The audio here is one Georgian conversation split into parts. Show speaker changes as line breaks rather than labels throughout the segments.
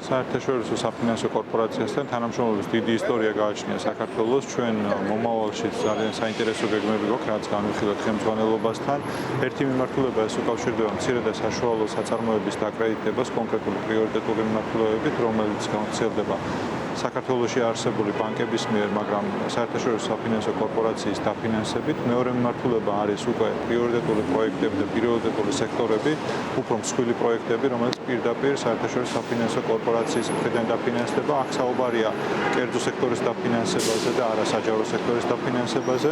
საერთაშორისო საფინანსო კორპორაციასთან თანამშრომლობის დიდი ისტორია გააჩნია საქართველოს. ჩვენ მომავალში ძალიან საინტერესო გეგმები გვაქვს, რაც განვიხილოთ ხელმძღვანელობასთან. ერთი მიმართულება ეს უკავშირდება მცირე და საშუალო საწარმოების დაკრედიტებას კონკრეტული პრიორიტეტული მიმართულებებით, რომელიც განხორციელდება საქართველოში არსებული ბანკების მიერ, მაგრამ საერთაშორისო საფინანსო კორპორაციის დაფინანსებით. მეორე მიმართულება არის უკვე პრიორიტეტული პროექტები და პრიორიტეტული სექტორები, უფრო მსხვილი პროექტები, რომელიც პირდაპირ საერთაშორისო საფინანსო კორპორაციის მხრიდან დაფინანსდება. აქ საუბარია კერძო სექტორის დაფინანსებაზე და არასაჯარო სექტორის დაფინანსებაზე.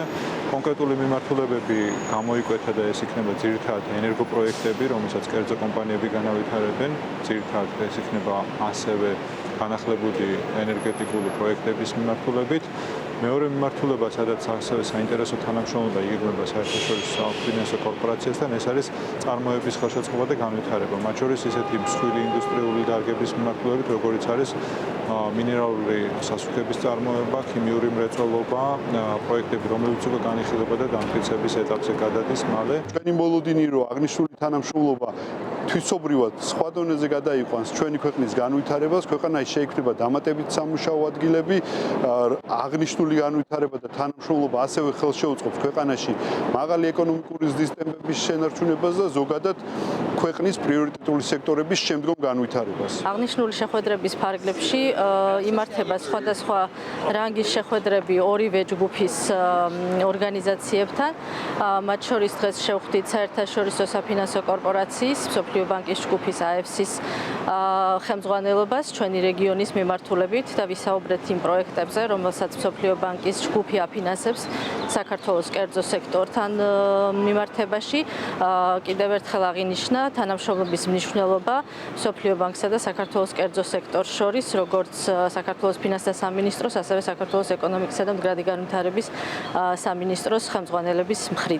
კონკრეტული მიმართულებები გამოიკვეთა და ეს იქნება ძირითადად ენერგოპროექტები, რომელსაც კერძო კომპანიები განავითარებენ. ძირითადად ეს იქნება ასევე განახლებული ენერგეტიკული პროექტების მიმართულებით. მეორე მიმართულება, სადაც ასევე საინტერესო თანამშრომლობა იგეგმება საერთაშორისო საფინანსო კორპორაციასთან, ეს არის წარმოების ხელშეწყობა და განვითარება. მათ შორის ისეთი მსხვილი ინდუსტრიული დარგების მიმართულებით, როგორიც არის მინერალური სასუქების წარმოება, ქიმიური მრეწველობა, პროექტები, რომლებიც უკვე განიხილება და დამტკიცების ეტაპზე გადადის მალე.
ჩვენი მოლოდინი რო აღნიშნული თანამშრომლობა თვისობრივად სხვა დონეზე გადაიყვანს ჩვენი ქვეყნის განვითარებას, ქვეყანაში შეიქმნება დამატებითი სამუშაო ადგილები, აღნიშნული განვითარება და თანამშრომლობა ასევე ხელს შეუწყობს ქვეყანაში მაღალი ეკონომიკური ზრდის ტემპების შენარჩუნებას და ზოგადად ქვეყნის პრიორიტეტული სექტორების შემდგომ განვითარებას.
აღნიშნული შეხვედრების ფარგლებში იმართება სხვადასხვა რანგის შეხვედრები ორივე ჯგუფის ორგანიზაციებთან. მათ შორის დღეს შევხვდით საერთაშორისო საფინანსო კორპორაციის, მსოფლიო ბანკის ჯგუფის AFC-ის ხელმძღვანელობას ჩვენი რეგიონის მიმართულებით და ვისაუბრეთ იმ პროექტებზე, რომელსაც მსოფლიო ბანკის ჯგუფი აფინანსებს საქართველოს კერძო სექტორთან მიმართებაში. კიდევ ერთხელ აღინიშნა თანამშრომლობის მნიშვნელობა მსოფლიო ბანკსა და საქართველოს კერძო სექტორს შორის, როგორც საქართველოს ფინანსთა სამინისტროს, ასევე საქართველოს ეკონომიკისა და მდგრადი განვითარების სამინისტროს ხელმძღვანელების მხრიდან.